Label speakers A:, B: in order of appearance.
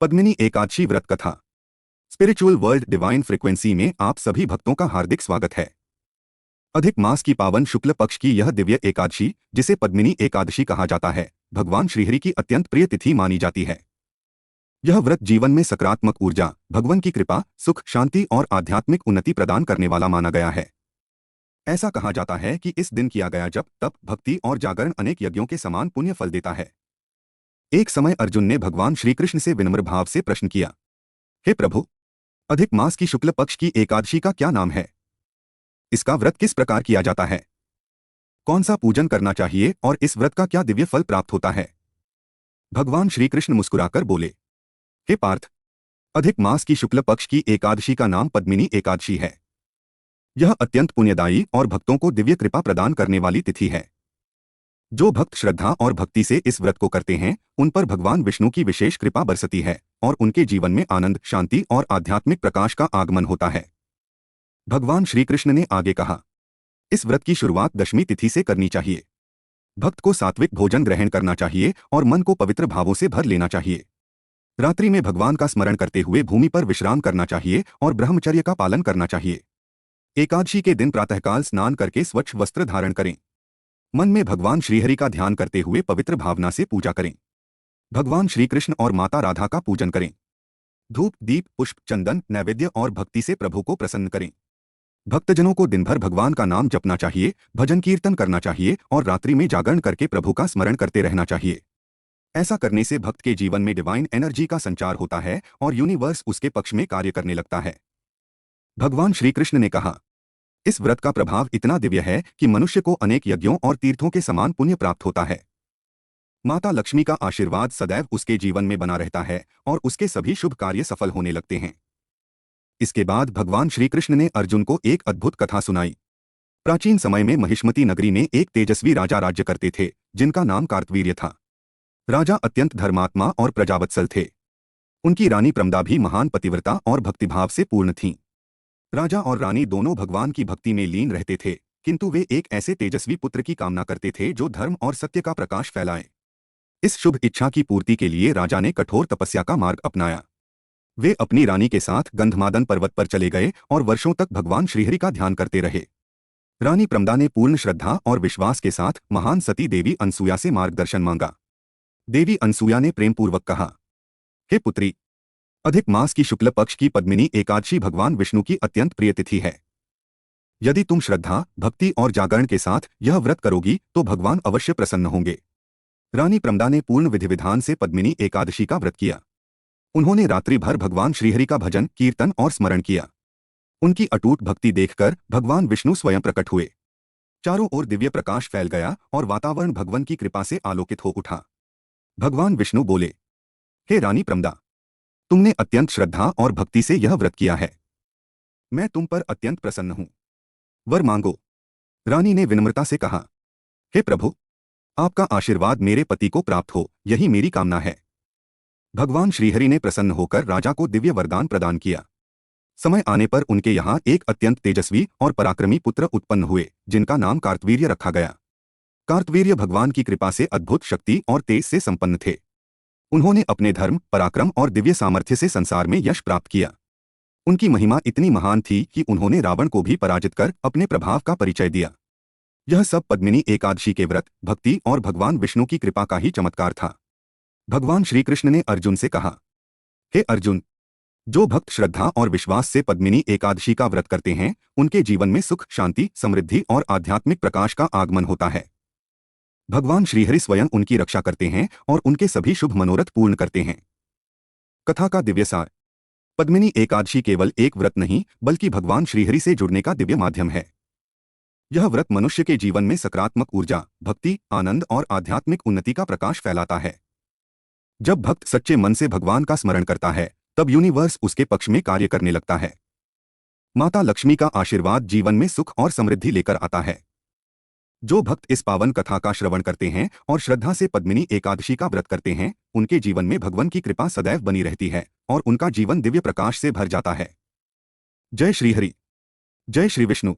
A: पद्मिनी एकादशी व्रत कथा। Spiritual world divine frequency में आप सभी भक्तों का हार्दिक स्वागत है। अधिक मास की पावन शुक्ल पक्ष की यह दिव्य एकादशी, जिसे पद्मिनी एकादशी कहा जाता है, भगवान श्रीहरि की अत्यंत प्रिय तिथि मानी जाती है। यह व्रत जीवन में सकारात्मक ऊर्जा, भगवान की कृपा, सुख, शांति और आध्यात्मिक उन्नति प्रदान करने वाला माना गया है। ऐसा कहा जाता है कि इस दिन किया गया जप, तप, भक्ति और जागरण अनेक यज्ञों के समान पुण्य फल देता है। एक समय अर्जुन ने भगवान श्री कृष्ण से विनम्र भाव से प्रश्न किया, हे प्रभु, अधिक मास की शुक्ल पक्ष की एकादशी का क्या नाम है? इसका व्रत किस प्रकार किया जाता है? कौन सा पूजन करना चाहिए और इस व्रत का क्या दिव्य फल प्राप्त होता है? भगवान श्री कृष्ण मुस्कुराकर बोले, हे पार्थ, अधिक मास की शुक्ल पक्ष की एकादशी का नाम पद्मिनी एकादशी है। यह अत्यंत पुण्यदायी और भक्तों को दिव्य कृपा प्रदान करने वाली तिथि है। जो भक्त श्रद्धा और भक्ति से इस व्रत को करते हैं, उन पर भगवान विष्णु की विशेष कृपा बरसती है और उनके जीवन में आनंद, शांति और आध्यात्मिक प्रकाश का आगमन होता है। भगवान श्री कृष्ण ने आगे कहा, इस व्रत की शुरुआत दशमी तिथि से करनी चाहिए। भक्त को सात्विक भोजन ग्रहण करना चाहिए और मन को पवित्र भावों से भर लेना चाहिए। रात्रि में भगवान का स्मरण करते हुए भूमि पर विश्राम करना चाहिए और ब्रह्मचर्य का पालन करना चाहिए। एकादशी के दिन प्रातःकाल स्नान करके स्वच्छ वस्त्र धारण करें। मन में भगवान श्रीहरि का ध्यान करते हुए पवित्र भावना से पूजा करें। भगवान श्री कृष्ण और माता राधा का पूजन करें। धूप, दीप, पुष्प, चंदन, नैवेद्य और भक्ति से प्रभु को प्रसन्न करें। भक्तजनों को दिन भर भगवान का नाम जपना चाहिए, भजन कीर्तन करना चाहिए और रात्रि में जागरण करके प्रभु का स्मरण करते रहना चाहिए। ऐसा करने से भक्त के जीवन में डिवाइन एनर्जी का संचार होता है और यूनिवर्स उसके पक्ष में कार्य करने लगता है। भगवान श्री कृष्ण ने कहा, इस व्रत का प्रभाव इतना दिव्य है कि मनुष्य को अनेक यज्ञों और तीर्थों के समान पुण्य प्राप्त होता है। माता लक्ष्मी का आशीर्वाद सदैव उसके जीवन में बना रहता है और उसके सभी शुभ कार्य सफल होने लगते हैं। इसके बाद भगवान श्री कृष्ण ने अर्जुन को एक अद्भुत कथा सुनाई। प्राचीन समय में महिष्मती नगरी में एक तेजस्वी राजा राज्य करते थे, जिनका नाम कार्तवीर्य था। राजा अत्यंत धर्मात्मा और प्रजावत्सल थे। उनकी रानी प्रमदा भी महान पतिव्रता और भक्तिभाव से पूर्ण थीं। राजा और रानी दोनों भगवान की भक्ति में लीन रहते थे, किंतु वे एक ऐसे तेजस्वी पुत्र की कामना करते थे जो धर्म और सत्य का प्रकाश फैलाए। इस शुभ इच्छा की पूर्ति के लिए राजा ने कठोर तपस्या का मार्ग अपनाया। वे अपनी रानी के साथ गंधमादन पर्वत पर चले गए और वर्षों तक भगवान श्रीहरि का ध्यान करते रहे। रानी प्रमदा ने पूर्ण श्रद्धा और विश्वास के साथ महान सती देवी अनसुया से मार्गदर्शन मांगा। देवी अनसुया ने प्रेमपूर्वक कहा, हे पुत्री, अधिक मास की शुक्ल पक्ष की पद्मिनी एकादशी भगवान विष्णु की अत्यंत प्रिय तिथि है। यदि तुम श्रद्धा, भक्ति और जागरण के साथ यह व्रत करोगी तो भगवान अवश्य प्रसन्न होंगे। रानी प्रमदा ने पूर्ण विधि विधान से पद्मिनी एकादशी का व्रत किया। उन्होंने रात्रि भर भगवान श्रीहरि का भजन, कीर्तन और स्मरण किया। उनकी अटूट भक्ति देखकर भगवान विष्णु स्वयं प्रकट हुए। चारों ओर दिव्य प्रकाश फैल गया और वातावरण भगवान की कृपा से आलोकित हो उठा। भगवान विष्णु बोले, हे रानी प्रमदा, तुमने अत्यंत श्रद्धा और भक्ति से यह व्रत किया है। मैं तुम पर अत्यंत प्रसन्न हूं। वर मांगो। रानी ने विनम्रता से कहा, हे प्रभु, आपका आशीर्वाद मेरे पति को प्राप्त हो, यही मेरी कामना है। भगवान श्रीहरि ने प्रसन्न होकर राजा को दिव्य वरदान प्रदान किया। समय आने पर उनके यहाँ एक अत्यंत तेजस्वी और पराक्रमी पुत्र उत्पन्न हुए, जिनका नाम कार्तवीर्य रखा गया। कार्तवीर्य भगवान की कृपा से अद्भुत शक्ति और तेज से संपन्न थे। उन्होंने अपने धर्म, पराक्रम और दिव्य सामर्थ्य से संसार में यश प्राप्त किया। उनकी महिमा इतनी महान थी कि उन्होंने रावण को भी पराजित कर अपने प्रभाव का परिचय दिया। यह सब पद्मिनी एकादशी के व्रत, भक्ति और भगवान विष्णु की कृपा का ही चमत्कार था। भगवान श्री कृष्ण ने अर्जुन से कहा, हे अर्जुन, जो भक्त श्रद्धा और विश्वास से पद्मिनी एकादशी का व्रत करते हैं, उनके जीवन में सुख, शांति, समृद्धि और आध्यात्मिक प्रकाश का आगमन होता है। भगवान श्रीहरि स्वयं उनकी रक्षा करते हैं और उनके सभी शुभ मनोरथ पूर्ण करते हैं। कथा का दिव्य सार। पद्मिनी एकादशी केवल एक व्रत नहीं, बल्कि भगवान श्रीहरि से जुड़ने का दिव्य माध्यम है। यह व्रत मनुष्य के जीवन में सकारात्मक ऊर्जा, भक्ति, आनंद और आध्यात्मिक उन्नति का प्रकाश फैलाता है। जब भक्त सच्चे मन से भगवान का स्मरण करता है, तब यूनिवर्स उसके पक्ष में कार्य करने लगता है। माता लक्ष्मी का आशीर्वाद जीवन में सुख और समृद्धि लेकर आता है। जो भक्त इस पावन कथा का श्रवण करते हैं और श्रद्धा से पद्मिनी एकादशी का व्रत करते हैं, उनके जीवन में भगवान की कृपा सदैव बनी रहती है और उनका जीवन दिव्य प्रकाश से भर जाता है। जय श्री हरि। जय श्री विष्णु।